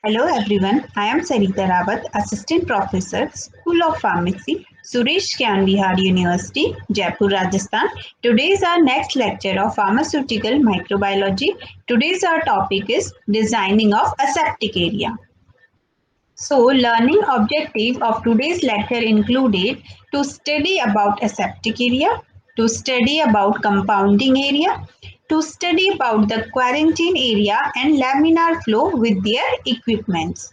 Hello everyone, I am Sarita Rawat, Assistant Professor, School of Pharmacy, Suresh Kyan Vihar University, Jaipur, Rajasthan. Today is our next lecture of Pharmaceutical Microbiology. Today's our topic is Designing of Aseptic Area. So, learning objective of today's lecture included to study about aseptic area, to study about compounding area, to study about the quarantine area and laminar flow with their equipments.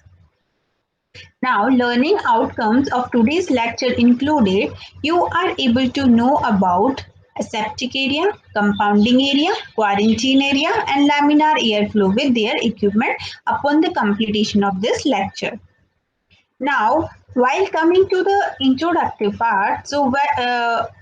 Now, learning outcomes of today's lecture included you are able to know about aseptic area, compounding area, quarantine area and laminar airflow with their equipment upon the completion of this lecture. Now, while coming to the introductory part,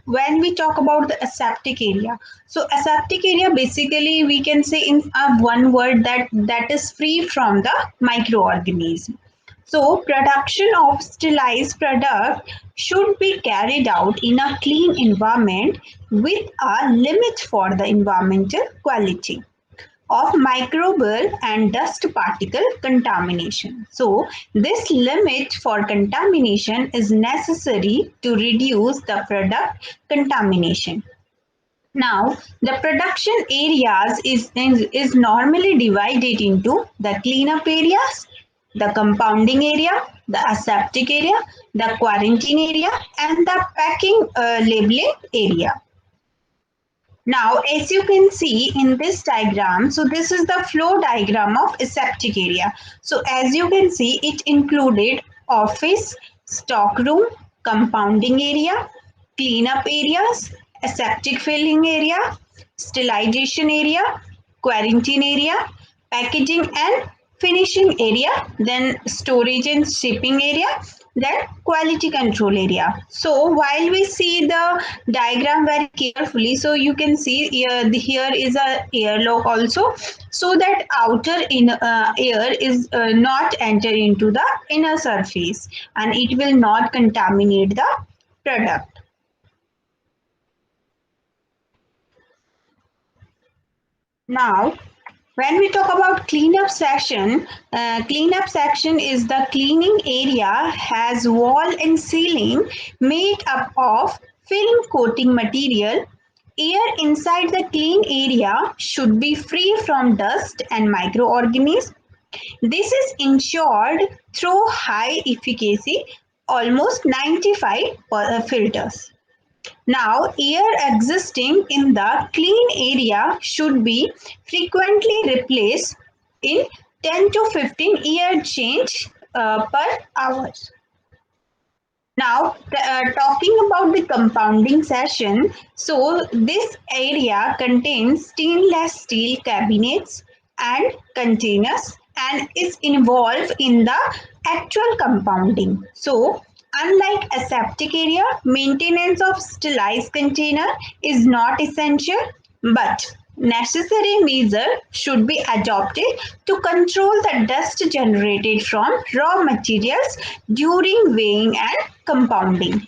when we talk about the aseptic area, so aseptic area basically we can say in one word that is free from the microorganism. So, production of sterilized product should be carried out in a clean environment with a limit for the environmental quality of microbial and dust particle contamination. So, this limit for contamination is necessary to reduce the product contamination. Now, the production areas is normally divided into the cleanup areas, the compounding area, the aseptic area, the quarantine area, and the packing labeling area. Now, as you can see in this diagram, so this is the flow diagram of aseptic area. So as you can see, it included office, stock room, compounding area, cleanup areas, aseptic filling area, sterilization area, quarantine area, packaging and finishing area, then storage and shipping area, then quality control area. So while we see the diagram very carefully, so you can see here is a airlock also, so that outer air is not enter into the inner surface and it will not contaminate the product. Now, when we talk about cleanup section is the cleaning area has wall and ceiling made up of film coating material. Air inside the clean area should be free from dust and microorganisms. This is ensured through high efficacy, almost 95 filters. Now, air existing in the clean area should be frequently replaced in 10 to 15 air change per hour. Now, talking about the compounding session, so this area contains stainless steel cabinets and containers and is involved in the actual compounding. So, unlike aseptic area, maintenance of sterilized container is not essential, but necessary measures should be adopted to control the dust generated from raw materials during weighing and compounding.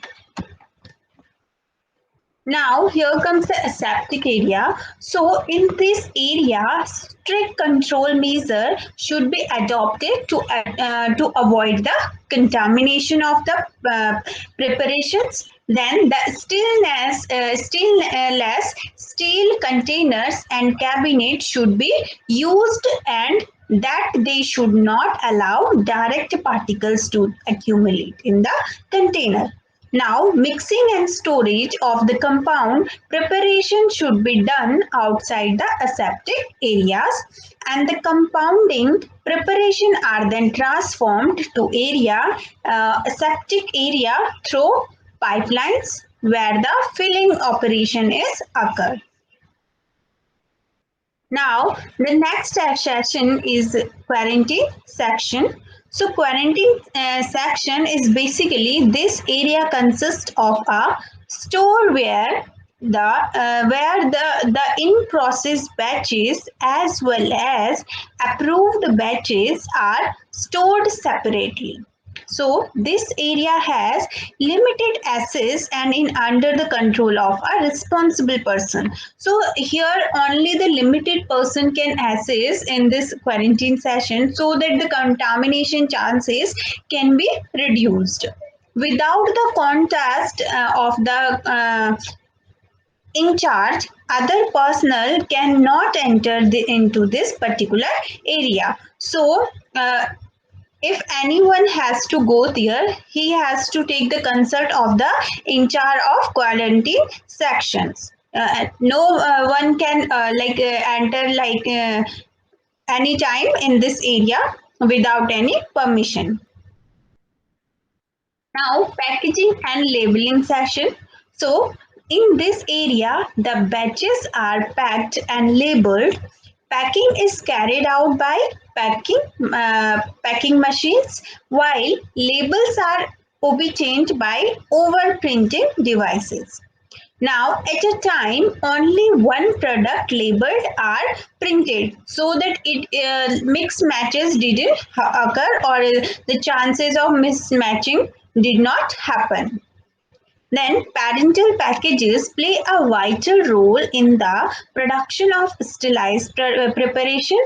Now here comes the aseptic area. So in this area, strict control measure should be adopted to avoid the contamination of the preparations. Then the stainless steel containers and cabinet should be used and that they should not allow direct particles to accumulate in the container. Now, mixing and storage of the compound preparation should be done outside the aseptic areas and the compounding preparation are then transformed to aseptic area through pipelines where the filling operation is occurred. Now, the next session is quarantine section. So, quarantine section is basically this area consists of a store where the in process batches as well as approved batches are stored separately. So this area has limited access and in under the control of a responsible person. So here only the limited person can access in this quarantine session so that the contamination chances can be reduced. Without the contact of the in charge, other personnel cannot enter into this particular area. So if anyone has to go there, he has to take the consult of the in charge of quarantine sections. No one can enter any time in this area without any permission. Now, packaging and labeling session. So, in this area, the batches are packed and labeled. Packing is carried out by packing machines, while labels are obtained by overprinting devices. Now, at a time, only one product labeled are printed so that it mix matches didn't occur or the chances of mismatching did not happen. Then, parental packages play a vital role in the production of sterilized preparation.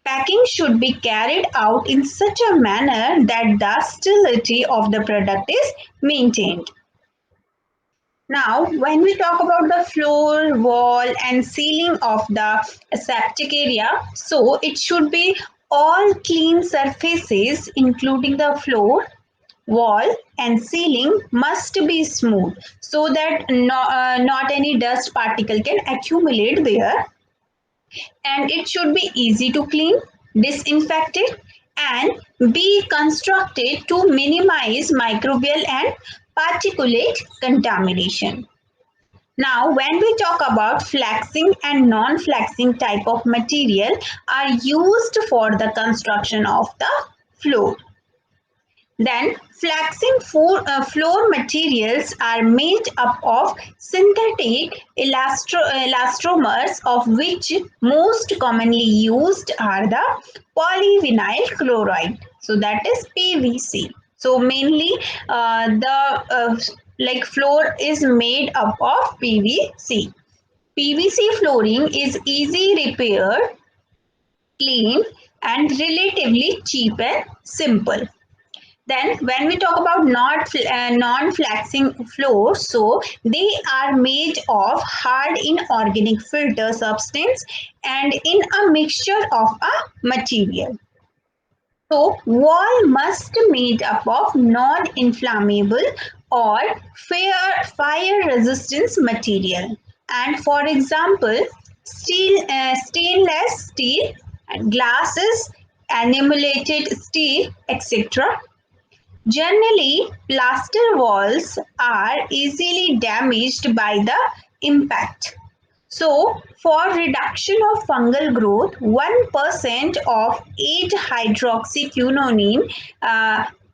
Packing should be carried out in such a manner that the sterility of the product is maintained. Now, when we talk about the floor, wall, and ceiling of the septic area, so it should be all clean surfaces, including the floor, wall, and ceiling, must be smooth so that not any dust particle can accumulate there. And it should be easy to clean, disinfected, and be constructed to minimize microbial and particulate contamination. Now, when we talk about flaxing and non-flaxing type of material are used for the construction of the floor. Then, flaxing floor materials are made up of synthetic elastomers, of which most commonly used are the polyvinyl chloride. So that is PVC. So mainly the floor is made up of PVC. PVC flooring is easy repair, clean, and relatively cheap and simple. Then when we talk about non-flaxing floors, so they are made of hard inorganic filter substance and in a mixture of a material. So wall must be made up of non-inflammable or fire resistance material. And for example, stainless steel, glasses, enamelated steel, etc. Generally, plaster walls are easily damaged by the impact. So, for reduction of fungal growth, 1% of 8-hydroxyquinone,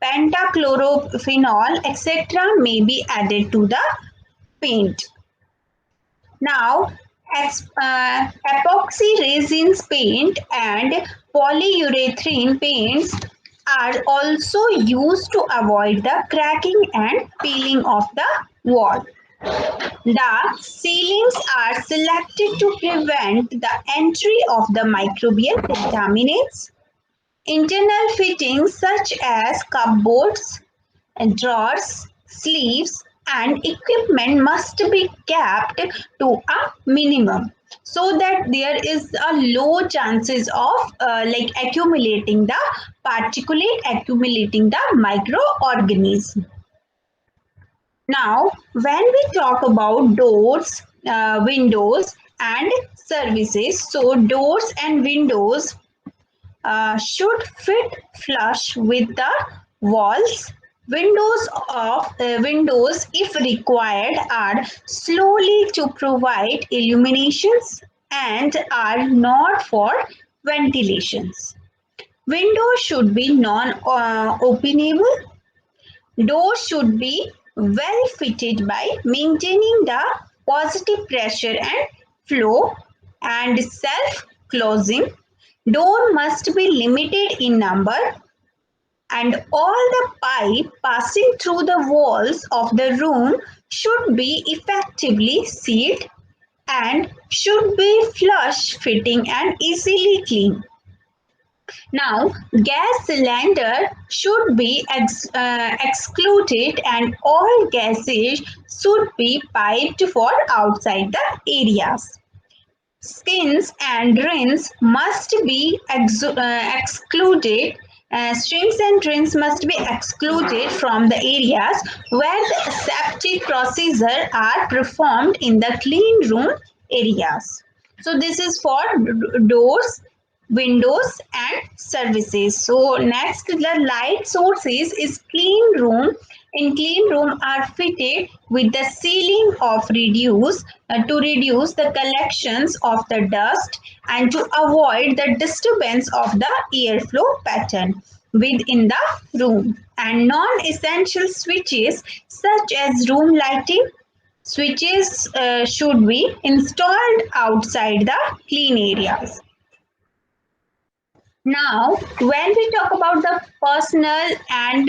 pentachlorophenol, etc. may be added to the paint. Now, epoxy resins paint and polyurethane paints are also used to avoid the cracking and peeling of the wall. The ceilings are selected to prevent the entry of the microbial contaminants. Internal fittings such as cupboards, drawers, sleeves, and equipment must be kept to a minimum so that there is a low chances of accumulating the accumulating the microorganism. Now, when we talk about doors, windows, and services, so doors and windows should fit flush with the walls. Windows, if required, are slowly to provide illuminations and are not for ventilations. Windows should be non-openable. Doors should be well fitted by maintaining the positive pressure and flow and self-closing. Door must be limited in number. and all the pipe passing through the walls of the room should be effectively sealed and should be flush fitting and easily clean. Now, gas cylinder should be excluded and all gases should be piped for outside the areas. Skins and rings must be excluded. Strings and rings must be excluded from the areas where the aseptic procedure are performed in the clean room areas. So this is for doors, windows and services. So next, the light sources is clean room. In clean room are fitted with the ceiling of reduce to reduce the collections of the dust and to avoid the disturbance of the airflow pattern within the room. And non-essential switches such as room lighting switches should be installed outside the clean areas. Now, when we talk about the personal and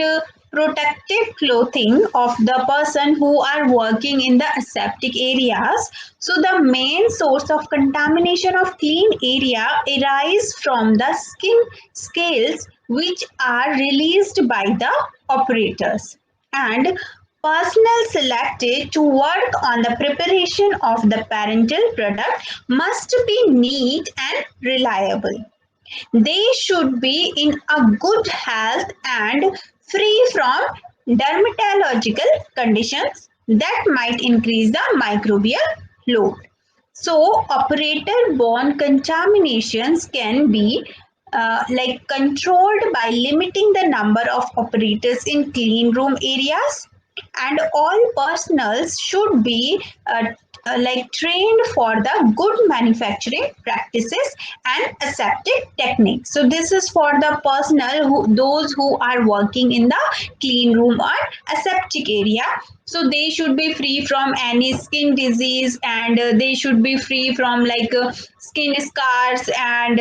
protective clothing of the person who are working in the aseptic areas, so the main source of contamination of clean area arise from the skin scales which are released by the operators, and personnel selected to work on the preparation of the parental product must be neat and reliable. They should be in a good health and free from dermatological conditions that might increase the microbial load. So, operator-borne contaminations can be controlled by limiting the number of operators in clean room areas, and all personnel should be trained for the good manufacturing practices and aseptic techniques. So this is for the personnel those who are working in the clean room or aseptic area. So they should be free from any skin disease, and they should be free from skin scars, and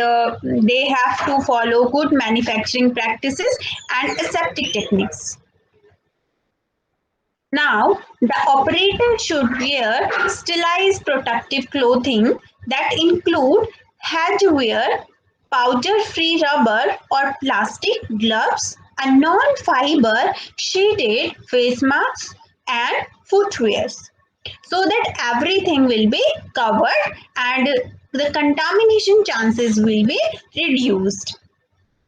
they have to follow good manufacturing practices and aseptic techniques. Now, the operator should wear sterilized protective clothing that include headwear, powder-free rubber or plastic gloves, a non-fiber shaded face mask and footwears, so that everything will be covered and the contamination chances will be reduced.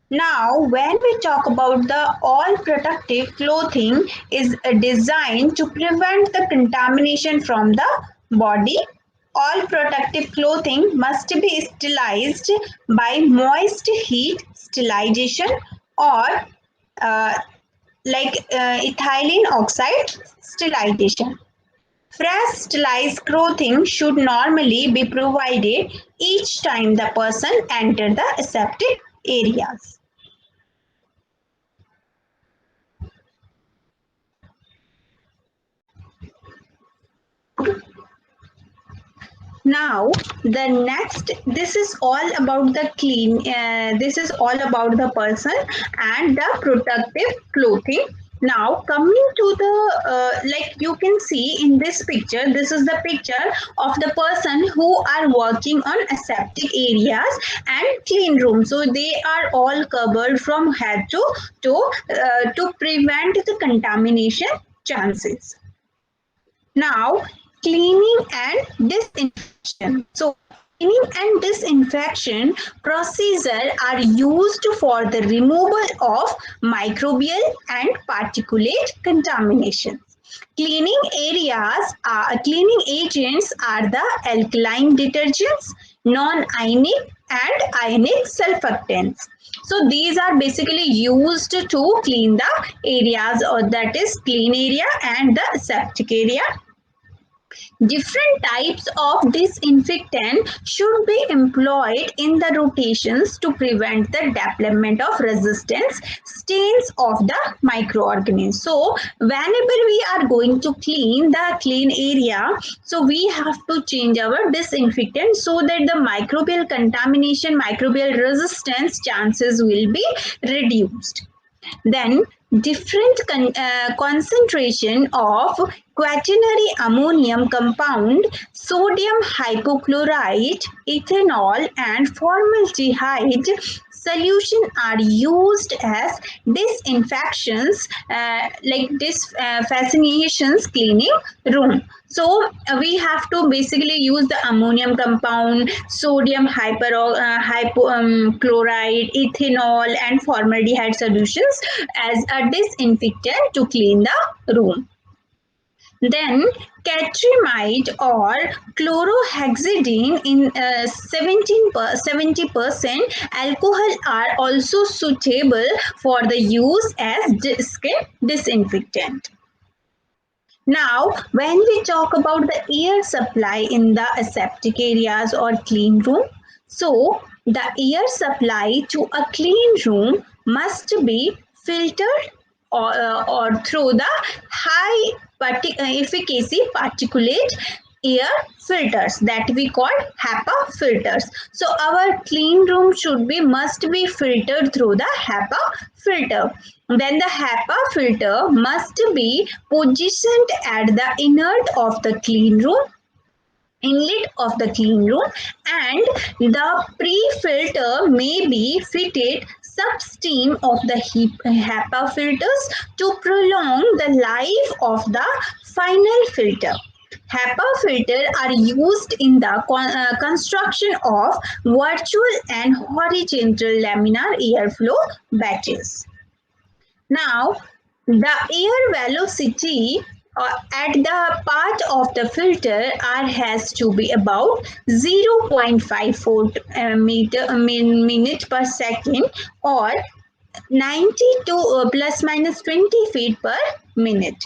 Now, when we talk about the all protective clothing is designed to prevent the contamination from the body. All protective clothing must be sterilized by moist heat sterilization or ethylene oxide sterilization. Fresh sterilized clothing should normally be provided each time the person enters the aseptic areas. Now the next, this is all about the clean, this is all about the person and the protective clothing. Now coming to the you can see in this picture, this is the picture of the person who are working on aseptic areas and clean room. So they are all covered from head to toe to prevent the contamination chances. Now, cleaning and disinfection. So, cleaning and disinfection procedure are used for the removal of microbial and particulate contamination. Cleaning cleaning agents are the alkaline detergents, non-ionic and ionic surfactants. So these are basically used to clean the areas, or that is clean area and the septic area. Different types of disinfectant should be employed in the rotations to prevent the development of resistance stains of the microorganisms. So whenever we are going to clean the clean area, so we have to change our disinfectant so that the microbial contamination, microbial resistance chances will be reduced. Then different concentration of quaternary ammonium compound, sodium hypochlorite, ethanol and formaldehyde solution are used as disinfections, like fascinations cleaning room. So we have to basically use the ammonium compound, sodium hypochlorite, ethanol and formaldehyde solutions as a disinfectant to clean the room. Then catrimide or chlorohexidine in 70% alcohol are also suitable for the use as skin disinfectant. Now, when we talk about the air supply in the aseptic areas or clean room, so the air supply to a clean room must be filtered or through the high efficacy particulate air filters that we call HEPA filters. So our clean room must be filtered through the HEPA filter. Then the HEPA filter must be positioned at the inlet of the clean room, and the pre-filter may be fitted substream of the HEPA filters to prolong the life of the final filter. HEPA filters are used in the construction of vertical and horizontal laminar airflow batches. Now, the air velocity at the part of the filter has to be about 0.54 minute per second, or 90 to plus minus 20 feet per minute.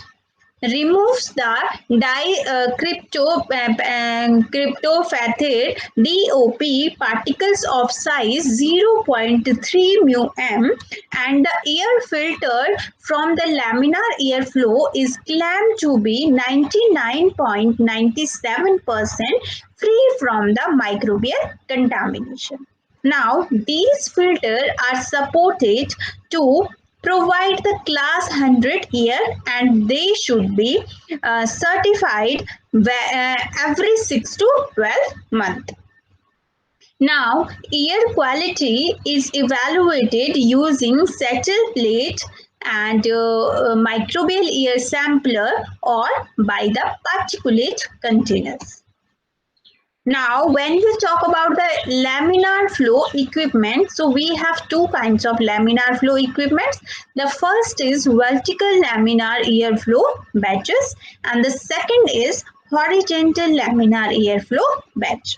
Removes the cryptophathid DOP particles of size 0.3 μm, and the air filter from the laminar airflow is claimed to be 99.97% free from the microbial contamination. Now, these filters are supported to provide the class 100 air, and they should be certified every 6 to 12 months. Now, air quality is evaluated using settle plate and microbial air sampler or by the particulate containers. Now, when we talk about the laminar flow equipment, so we have two kinds of laminar flow equipment. The first is vertical laminar airflow batches, and the second is horizontal laminar airflow batch.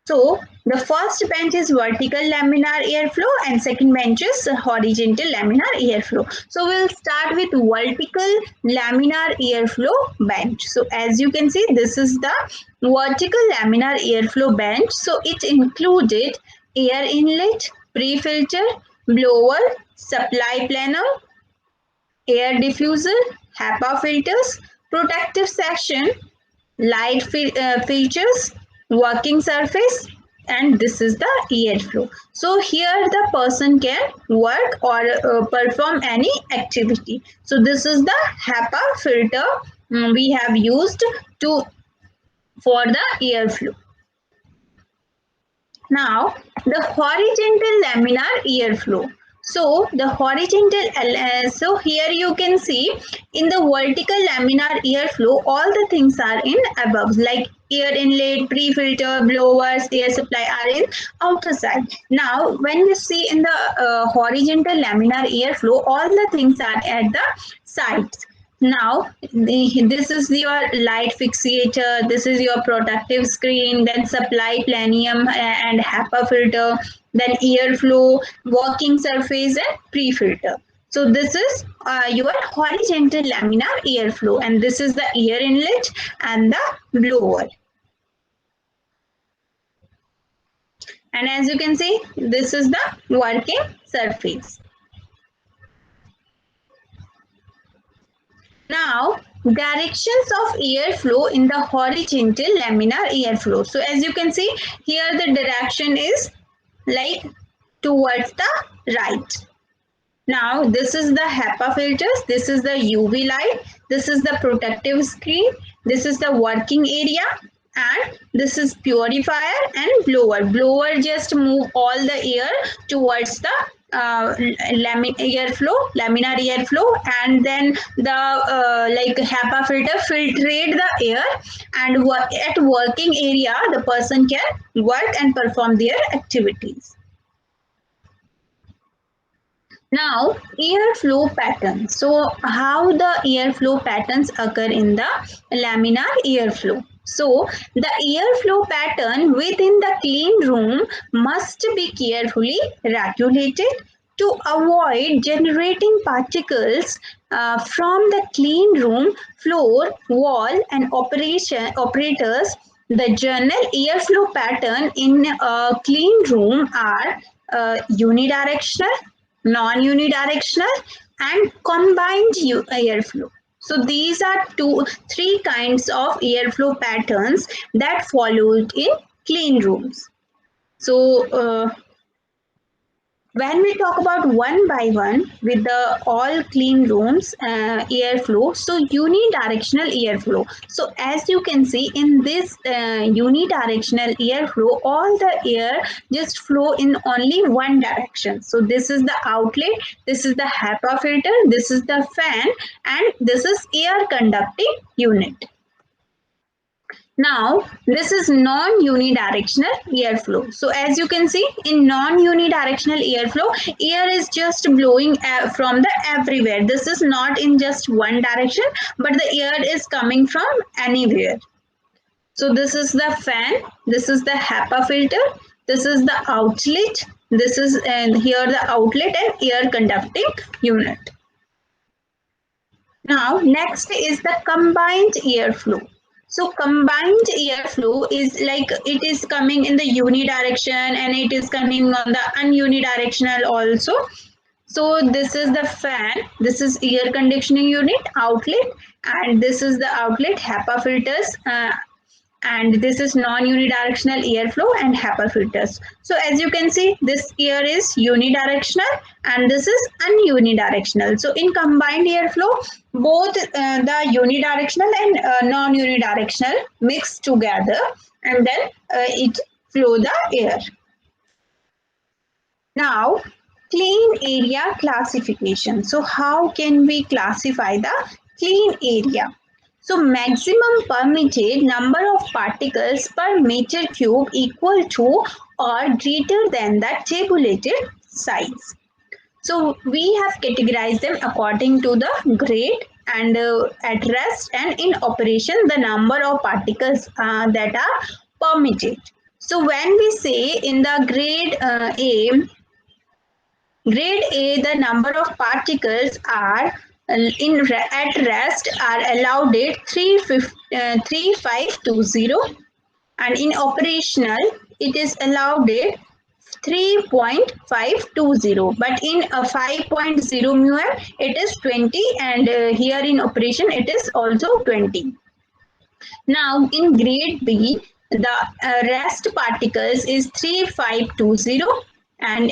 So, the first bench is vertical laminar airflow and second bench is horizontal laminar airflow. So, we'll start with vertical laminar airflow bench. So, as you can see, this is the vertical laminar airflow bench. So, it included air inlet, pre-filter, blower, supply planner, air diffuser, HEPA filters, protective section, light filters, working surface, and this is the airflow. So here the person can work or perform any activity. So this is the HEPA filter we have used for the airflow. Now the horizontal laminar airflow. So the horizontal, so here you can see in the vertical laminar airflow, all the things are in above, like air inlet, pre-filter, blowers, air supply are in outer side. Now when you see in the horizontal laminar airflow, all the things are at the sides. Now this is your light fixator, this is your protective screen, then supply planium and HEPA filter, then airflow, working surface and pre-filter. So this is your horizontal laminar airflow, and this is the air inlet and the blower. And as you can see, this is the working surface. Now, directions of airflow in the horizontal laminar airflow. So as you can see, here the direction is like towards the right. Now this is the HEPA filters, this is the UV light, this is the protective screen, this is the working area, and this is purifier and blower. Blower just move all the air towards the laminar airflow, and then the like HEPA filter filtrate the air, and at working area the person can work and perform their activities. Now, airflow patterns. So, how the airflow patterns occur in the laminar airflow? So, the airflow pattern within the clean room must be carefully regulated to avoid generating particles from the clean room floor, wall, and operators. The general airflow pattern in a clean room are unidirectional, non-unidirectional, and combined airflow. So these are three kinds of airflow patterns that followed in clean rooms. So when we talk about one by one with the all clean rooms airflow, so unidirectional airflow. So as you can see in this unidirectional airflow, all the air just flow in only one direction. So this is the outlet, this is the HEPA filter, this is the fan, and this is air conducting unit. Now, this is non-unidirectional airflow. So, as you can see, in non-unidirectional airflow, air is just blowing from the everywhere. This is not in just one direction, but the air is coming from anywhere. So, this is the fan, this is the HEPA filter, this is the outlet, this is here the outlet and air conducting unit. Now, next is the combined airflow. So combined airflow is like it is coming in the unidirection and it is coming on the ununidirectional also. So this is the fan, this is air conditioning unit outlet, and this is the outlet HEPA filters, and this is non-unidirectional airflow and HEPA filters. So as you can see, this air is unidirectional and this is ununidirectional. So in combined airflow, both the unidirectional and non-unidirectional mix together, and then it flow the air. Now, clean area classification. So how can we classify the clean area? So maximum permitted number of particles per meter cube equal to or greater than the tabulated size. So we have categorized them according to the grade, and at rest and in operation the number of particles that are permitted. So when we say in the grade A, the number of particles are at rest are allowed at 3520, and in operational it is allowed at 3.520, but in a 5.0 μm it is 20, and here in operation it is also 20. Now in grade B, the rest particles is 3520, and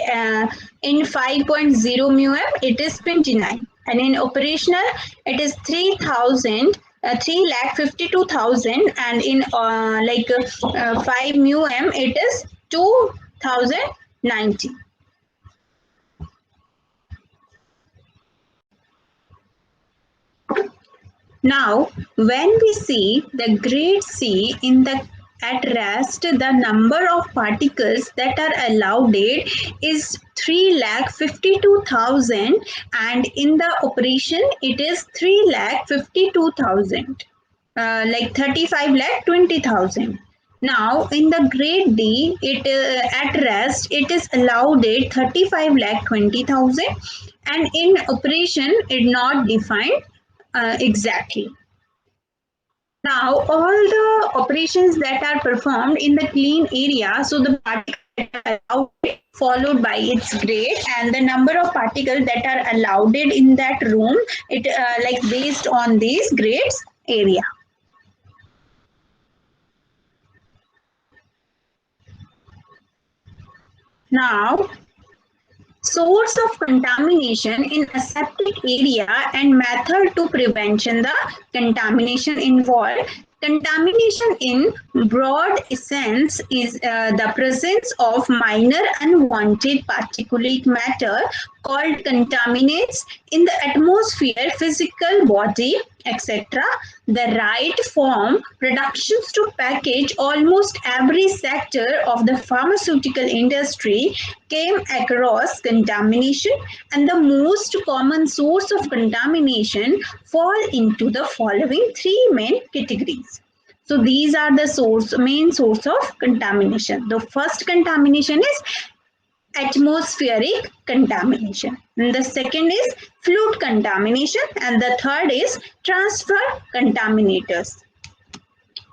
in 5.0 μm it is 29, and in operational it is 3000, 3,52,000, and in 5 μm it is 2090. Now, when we see the grade C in the at rest, the number of particles that are allowed is 3,52,000, and in the operation it is 3,52,000, like 35,20,000. Now in the grade D, it at rest it is allowed at 35,20,000, and in operation it not defined exactly. Now, all the operations that are performed in the clean area, so the particles that are allowed followed by its grade and the number of particles that are allowed in that room, it like based on these grades area. Now, source of contamination in aseptic area and method to prevention the contamination involved. Contamination in broad sense is the presence of minor unwanted particulate matter called contaminants in the atmosphere, physical body, etc. The right form productions to package almost every sector of the pharmaceutical industry came across contamination, and the most common source of contamination fall into the following three main categories. So these are the main source of contamination. The first contamination is atmospheric contamination, and the second is fluid contamination, and the third is transfer contaminators.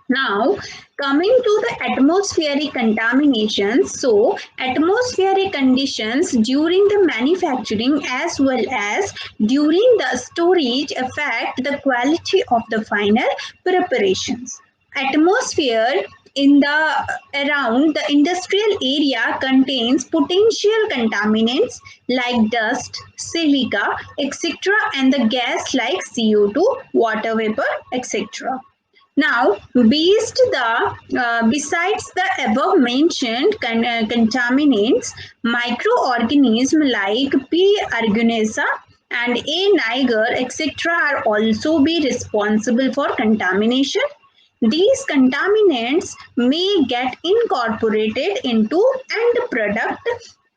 Now, coming to the atmospheric contamination, so atmospheric conditions during the manufacturing as well as during the storage affect the quality of the final preparations. Atmosphere in the around the industrial area contains potential contaminants like dust, silica, etc., and the gas like CO2, water vapor, etc. Now, besides the above mentioned contaminants, microorganisms like P. aeruginosa and A. niger, etc., are also be responsible for contamination. These contaminants may get incorporated into end product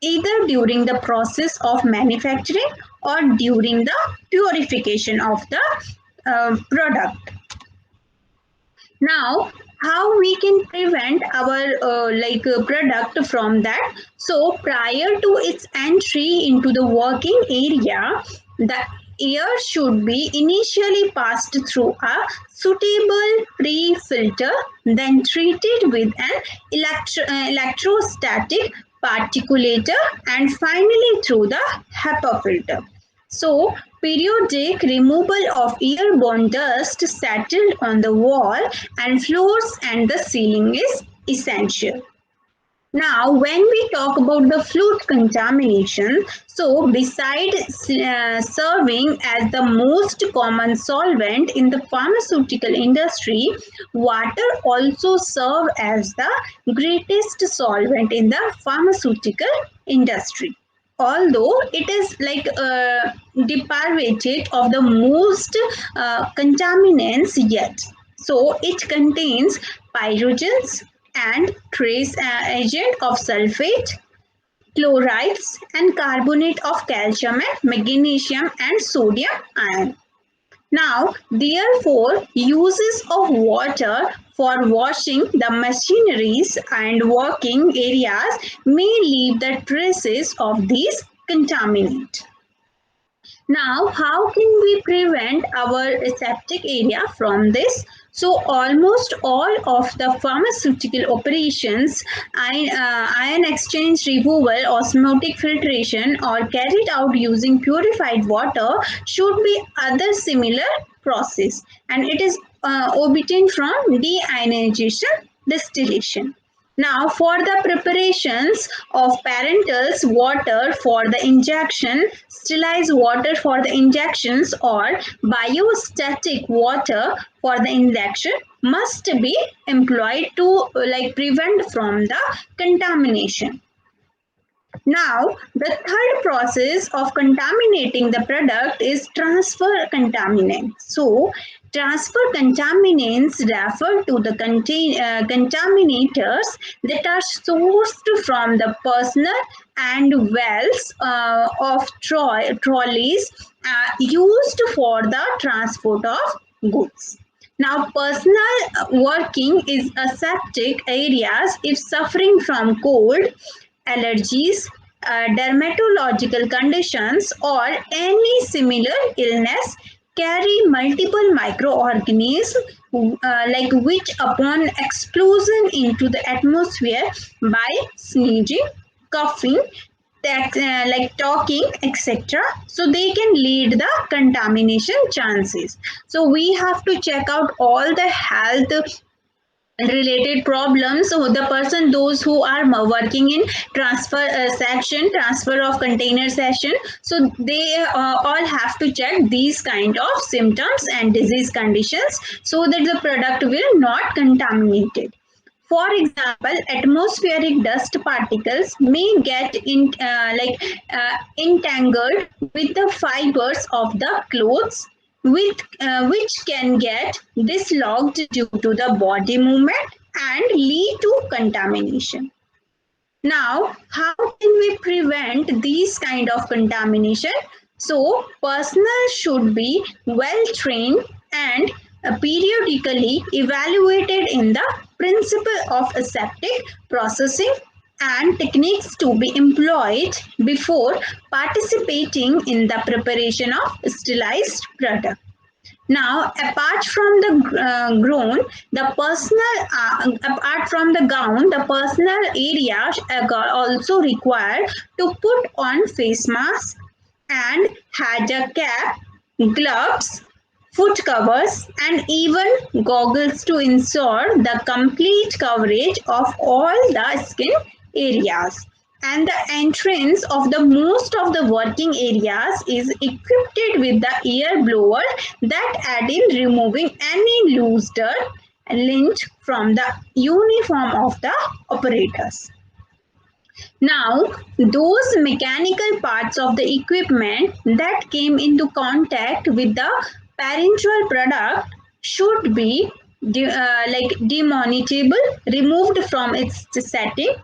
either during the process of manufacturing or during the purification of the product. Now, how we can prevent our product from that? So prior to its entry into the working area, the air should be initially passed through a suitable pre-filter, then treated with an electrostatic particulator, and finally through the HEPA filter. So, periodic removal of airborne dust settled on the wall and floors and the ceiling is essential. Now, when we talk about the fluid contamination, so besides serving as the most common solvent in the pharmaceutical industry, water also serves as the greatest solvent in the pharmaceutical industry. Although it is like deprivated of the most contaminants yet. So it contains pyrogens and trace agent of sulfate, chlorides, and carbonate of calcium and magnesium and sodium ion. Now, therefore, uses of water for washing the machineries and working areas may leave the traces of these contaminants. Now, how can we prevent our aseptic area from this? So, almost all of the pharmaceutical operations, ion exchange removal, osmotic filtration, or carried out using purified water should be other similar process, and it is obtained from deionization distillation. Now, for the preparations of parentals, water for the injection, sterilized water for the injections, or biostatic water for the injection must be employed to prevent from the contamination. Now, the third process of contaminating the product is transfer contaminants. So, transfer contaminants refer to the contaminators that are sourced from the personal and wells of trolleys used for the transport of goods. Now, personal working is aseptic areas if suffering from cold, allergies, dermatological conditions, or any similar illness carry multiple microorganisms which upon explosion into the atmosphere by sneezing, coughing, talking, etc. So they can lead the contamination chances. So we have to check out all the health related problems. So the person, those who are working in transfer section, transfer of container section, so they all have to check these kind of symptoms and disease conditions so that the product will not contaminate it. For example, atmospheric dust particles may get entangled with the fibers of the clothes, which can get dislodged due to the body movement and lead to contamination. Now, how can we prevent these kind of contamination? So, personnel should be well trained and periodically evaluated in the principle of aseptic processing and techniques to be employed before participating in the preparation of sterilized product. Now, apart from the apart from the gown, the personal area also required to put on face mask and had a cap, gloves, foot covers, and even goggles to ensure the complete coverage of all the skin areas. And the entrance of the most of the working areas is equipped with the air blower that aid in removing any loose dirt and lint from the uniform of the operators. Now, those mechanical parts of the equipment that came into contact with the parenteral product should be demonetable, removed from its setting,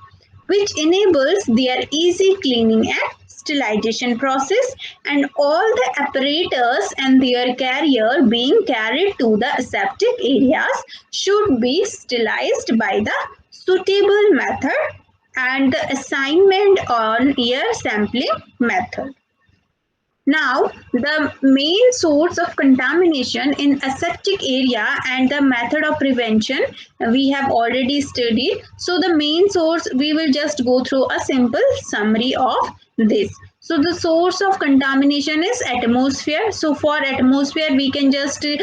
which enables their easy cleaning and sterilization process, and all the apparatus and their carrier being carried to the aseptic areas should be sterilized by the suitable method and the assignment on ear sampling method. Now, the main source of contamination in aseptic area and the method of prevention we have already studied. So, the main source, we will just go through a simple summary of this. So, the source of contamination is atmosphere. So, for atmosphere, we can just do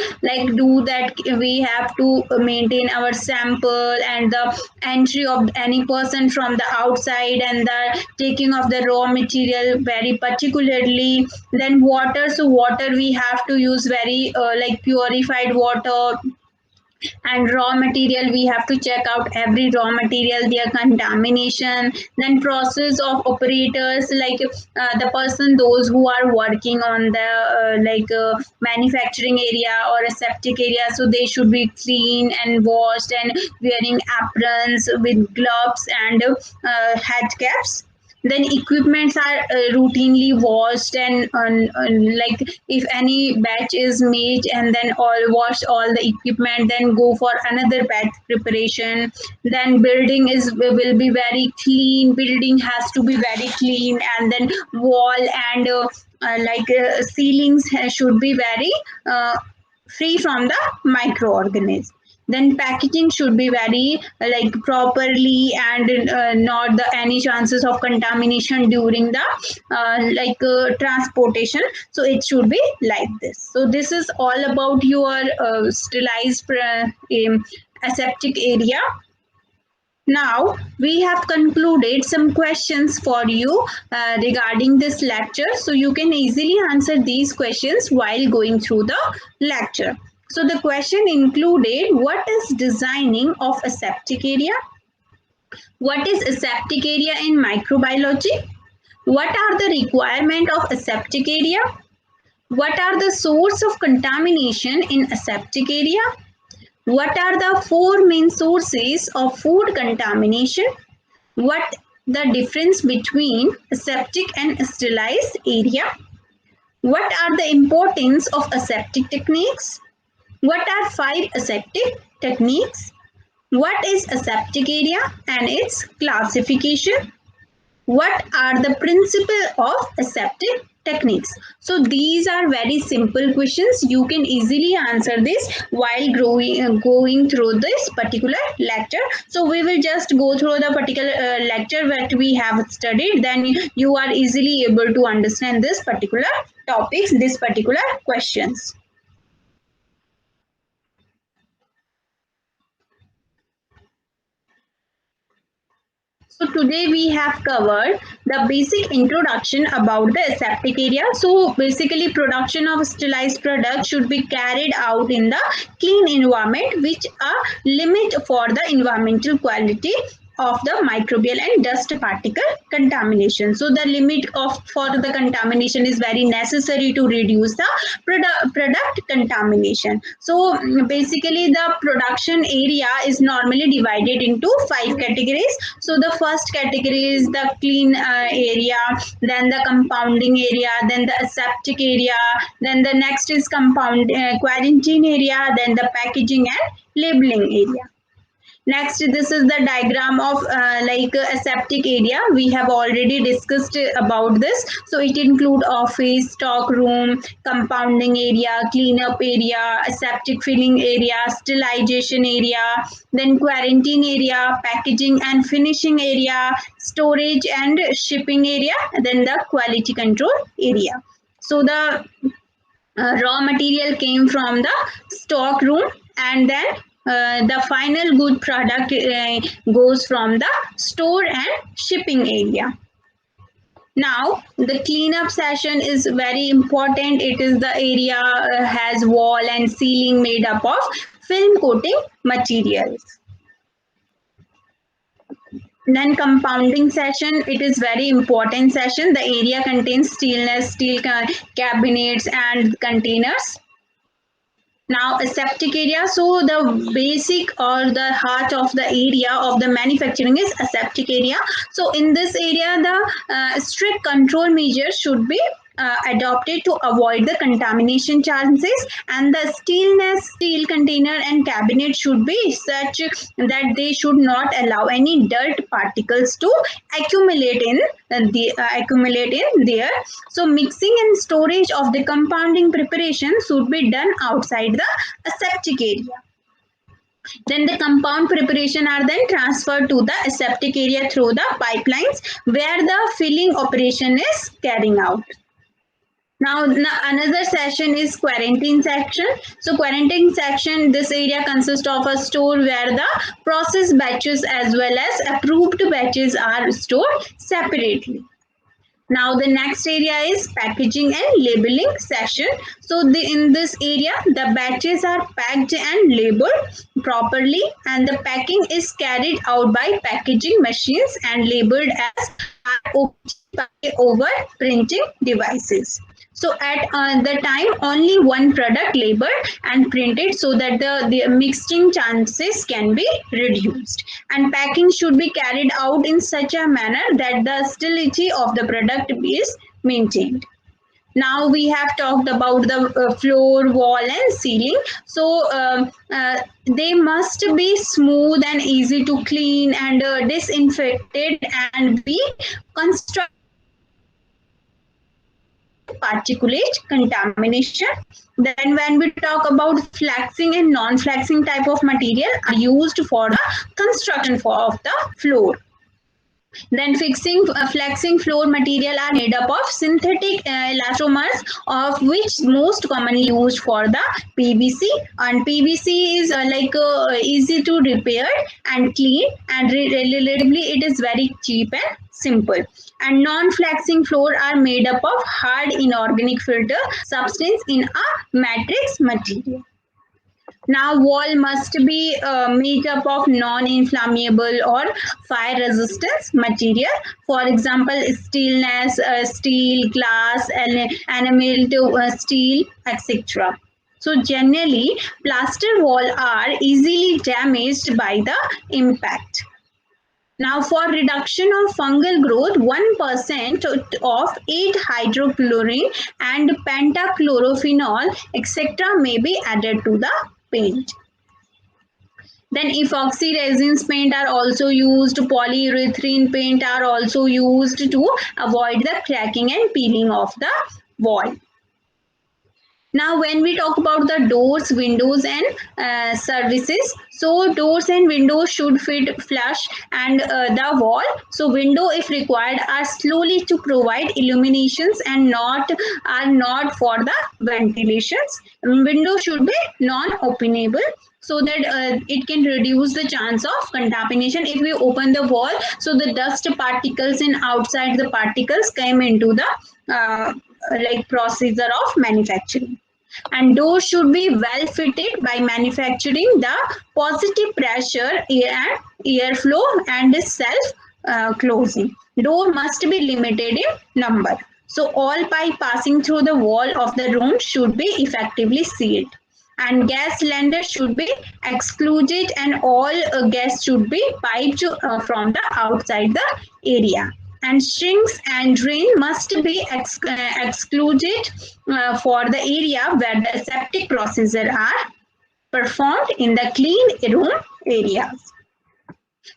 that. We have to maintain our sample and the entry of any person from the outside and the taking of the raw material very particularly. Then water, so water we have to use very purified water, and raw material we have to check out every raw material their contamination. Then process of operators, the person, those who are working on the manufacturing area or aseptic area, so they should be clean and washed and wearing aprons with gloves and head caps. Then equipments are routinely washed and if any batch is made and then all wash all the equipment, then go for another batch preparation. Then building is will be very clean, building has to be very clean, and then wall and ceilings should be very free from the microorganisms. Then packaging should be very properly and not the any chances of contamination during the transportation. So it should be like this. So this is all about your sterilized aseptic area. Now we have concluded some questions for you regarding this lecture, so you can easily answer these questions while going through the lecture. So the question included, what is designing of aseptic area? What is aseptic area in microbiology? What are the requirement of aseptic area? What are the source of contamination in aseptic area? What are the four main sources of food contamination? What the difference between aseptic and sterilized area? What are the importance of aseptic techniques? What are 5 aseptic techniques? What is aseptic area and its classification? What are the principles of aseptic techniques? So these are very simple questions. You can easily answer this while going through this particular lecture. So we will just go through the particular lecture that we have studied. Then you are easily able to understand this particular topics, this particular questions. So today we have covered the basic introduction about the aseptic area. So basically production of sterilized product should be carried out in the clean environment, which a limit for the environmental quality of the microbial and dust particle contamination. So the limit of for the contamination is very necessary to reduce the product contamination. So basically the production area is normally divided into 5 categories. So the first category is the clean area, then the compounding area, then the aseptic area, then the next is compound quarantine area, then the packaging and labeling area. Next, this is the diagram of aseptic area. We have already discussed about this. So it include office, stock room, compounding area, cleanup area, aseptic filling area, sterilization area, then quarantine area, packaging and finishing area, storage and shipping area, then the quality control area. So the raw material came from the stock room, and then the final good product goes from the store and shipping area. Now the cleanup session is very important. It is the area has wall and ceiling made up of film coating materials. Then compounding session, it is very important session. The area contains stainless steel cabinets and containers. Now aseptic area, so the basic or the heart of the area of the manufacturing is aseptic area. So in this area the strict control measures should be adopted to avoid the contamination chances, and the stainless steel container and cabinet should be such that they should not allow any dirt particles to accumulate in there. So mixing and storage of the compounding preparation should be done outside the aseptic area. Then the compound preparation are then transferred to the aseptic area through the pipelines where the filling operation is carrying out. Now another section is quarantine section. So quarantine section, this area consists of a store where the processed batches as well as approved batches are stored separately. Now the next area is packaging and labeling session. So in this area the batches are packed and labeled properly, and the packing is carried out by packaging machines and labeled as over printing devices. So at the time only one product labeled and printed so that the mixing chances can be reduced, and packing should be carried out in such a manner that the sterility of the product is maintained. Now we have talked about the floor, wall and ceiling. So they must be smooth and easy to clean and disinfected and be constructed particulate contamination. Then when we talk about flexing and non-flexing type of material are used for the construction of the floor. Then flexing floor material are made up of synthetic elastomers, of which most commonly used for the PVC, and PVC is easy to repair and clean, and relatively it is very cheap and simple. And non-flexing floor are made up of hard inorganic filter substance in a matrix material. Now wall must be made up of non-inflammable or fire resistance material. For example, stainless steel, glass, enamel to steel, etc. So generally, plaster wall are easily damaged by the impact. Now for reduction of fungal growth, 1% of 8-hydrochlorine and pentachlorophenol etc. may be added to the paint. Then epoxy resins paint are also used, polyurethane paint are also used to avoid the cracking and peeling of the wall. Now, when we talk about the doors, windows, and services, so doors and windows should fit flush and the wall. So, window, if required, are slowly to provide illuminations and not for the ventilations. Window should be non-openable so that it can reduce the chance of contamination. If we open the wall, so the dust particles and outside the particles came into the like procedure of manufacturing. And doors should be well fitted by manufacturing the positive pressure air and airflow and self closing. Door must be limited in number, so all pipe passing through the wall of the room should be effectively sealed, and gas cylinder should be excluded, and all gas should be piped from the outside the area, and sinks and drain must be excluded for the area where the aseptic procedure are performed in the clean room areas.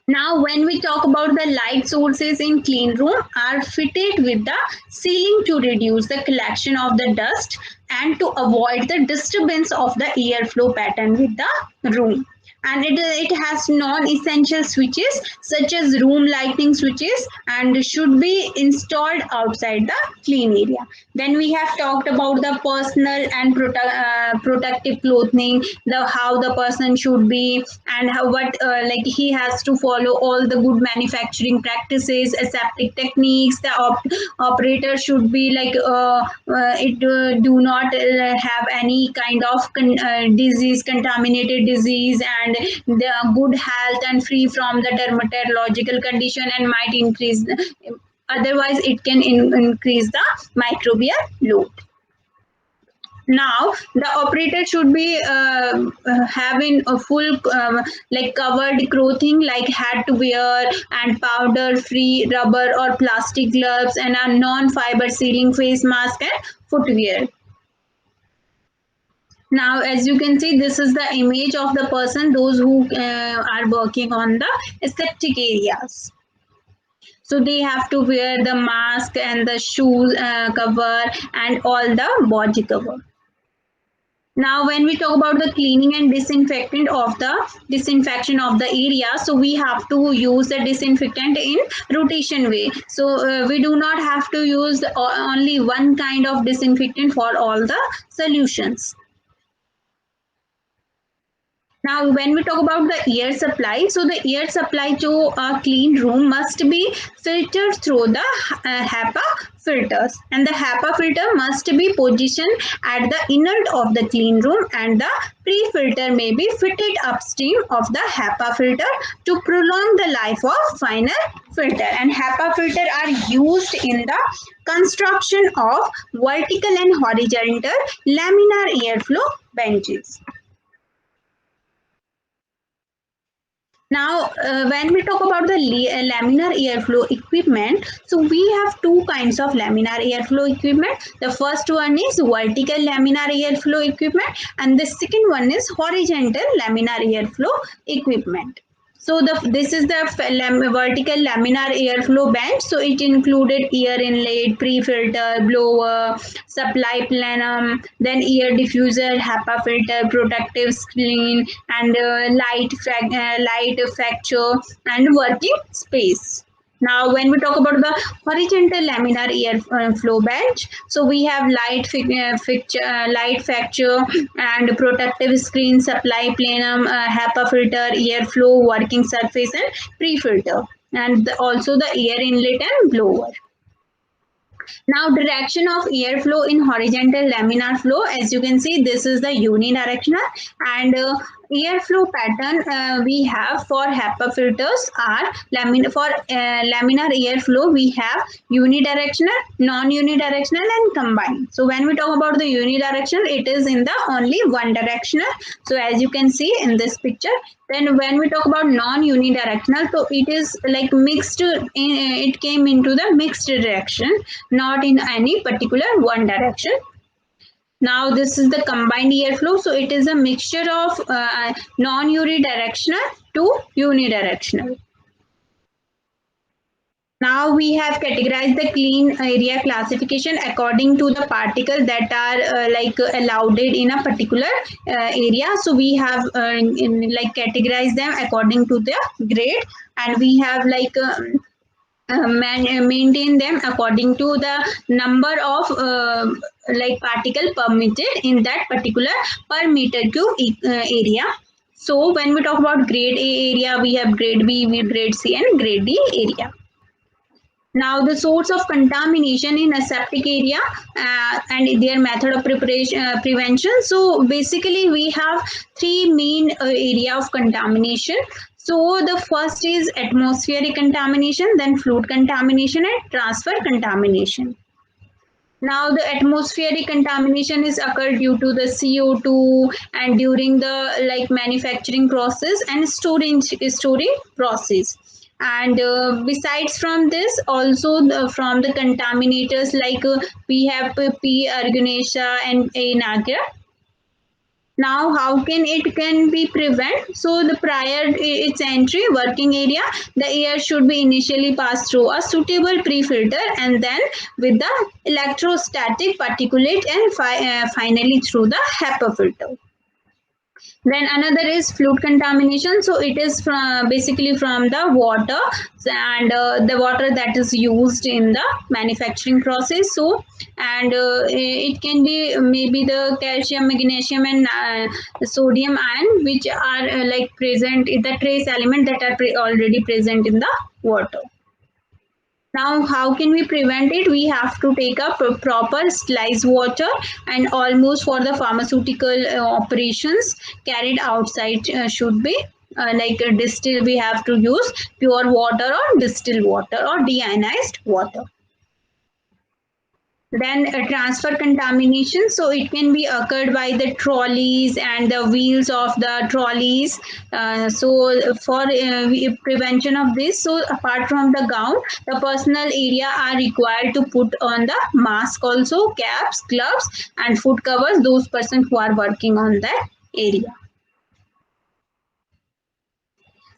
Now, when we talk about the light sources in clean room are fitted with the ceiling to reduce the collection of the dust and to avoid the disturbance of the airflow pattern with the room. And it has non-essential switches such as room lighting switches and should be installed outside the clean area. Then we have talked about the personal and protective clothing, the how the person should be, and how what like he has to follow all the good manufacturing practices, aseptic techniques. The operator should be like it do not have any kind of disease, contaminated disease, and the good health and free from the dermatological condition, and might increase otherwise it can increase the microbial load. Now the operator should be having a full like covered clothing like hat to wear and powder free rubber or plastic gloves and a non-fiber sealing face mask and footwear. Now, as you can see, this is the image of the person, those who are working on the aseptic areas. So they have to wear the mask and the shoes cover and all the body cover. Now, when we talk about the cleaning and disinfection of the area, so we have to use the disinfectant in rotation way. So we do not have to use only one kind of disinfectant for all the solutions. Now, when we talk about the air supply, so the air supply to a clean room must be filtered through the HEPA filters, and the HEPA filter must be positioned at the inlet of the clean room, and the pre-filter may be fitted upstream of the HEPA filter to prolong the life of final filter. And HEPA filter are used in the construction of vertical and horizontal laminar airflow benches. Now, when we talk about the laminar airflow equipment, so we have two kinds of laminar airflow equipment. The first one is vertical laminar airflow equipment, and the second one is horizontal laminar airflow equipment. So this is the vertical laminar airflow bench. So it included air inlet, pre-filter, blower, supply plenum, then air diffuser, HEPA filter, protective screen, and light fixture and working space. Now, when we talk about the horizontal laminar airflow bench, so we have light fixture and protective screen, supply plenum, HEPA filter, airflow, working surface, and pre-filter, and also the air inlet and blower. Now, direction of airflow in horizontal laminar flow, as you can see, this is the unidirectional, and airflow pattern we have for HEPA filters are laminar airflow we have unidirectional, non-unidirectional, and combined. So when we talk about the unidirectional, it is in the only one directional. So as you can see in this picture. Then when we talk about non-unidirectional, so it is like mixed, it came into the mixed direction, not in any particular one direction. Now this is the combined airflow, so it is a mixture of non-unidirectional to unidirectional. Now we have categorized the clean area classification according to the particle that are allowed in a particular area. So we have categorized them according to the grade, and we have maintain them according to the number of particle permitted in that particular per meter cube area. So when we talk about grade A area, we have grade B, grade C, and grade D area. Now, the source of contamination in aseptic area and their method of prevention. So, basically, we have three main area of contamination. So, the first is atmospheric contamination, then fluid contamination, and transfer contamination. Now, the atmospheric contamination is occurred due to the CO2 and during the manufacturing process and storing process. And besides from this, also from the contaminators we have P. argyrosa and A. nigra. Now, how can it can be prevent? So, the prior its entry working area, the air should be initially passed through a suitable pre-filter and then with the electrostatic particulate and finally through the HEPA filter. Then another is fluid contamination. So it is basically from the water and the water that is used in the manufacturing process. So and it can be maybe the calcium, magnesium, and sodium ion, which are present in the trace element that are already present in the water. Now, how can we prevent it? We have to take up proper sterilized water, and almost for the pharmaceutical operations carried outside should be distilled. We have to use pure water or distilled water or deionized water. Then transfer contamination. So it can be occurred by the trolleys and the wheels of the trolleys. So for prevention of this, so apart from the gown, the personal area are required to put on the mask also, caps, gloves, and foot covers, those persons who are working on that area.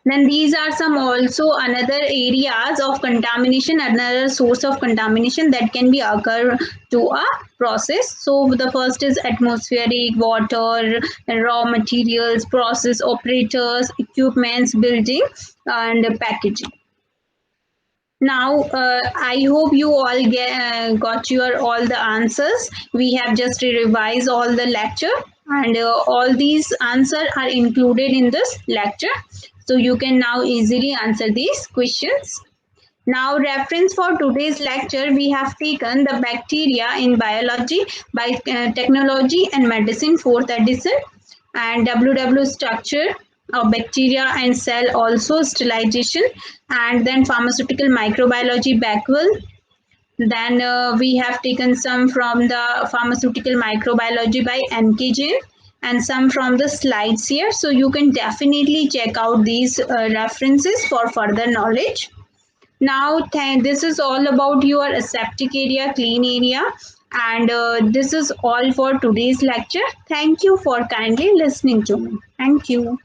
Then these are some also another areas of contamination, another source of contamination that can be occur to a process. So the first is atmospheric, water, raw materials, process operators, equipments, building, and packaging. Now I hope you all got your all the answers. We have just revised all the lecture, and all these answers are included in this lecture, so you can now easily answer these questions. Now, reference for today's lecture, we have taken the bacteria in biology by technology and medicine 4th edition, and WW structure of bacteria and cell, also sterilization, and then pharmaceutical microbiology Beckwell. Then we have taken some from the pharmaceutical microbiology by MK Jain and some from the slides here. So you can definitely check out these references for further knowledge. Now, this is all about your aseptic area, clean area, and this is all for today's lecture. Thank you for kindly listening to me. Thank you.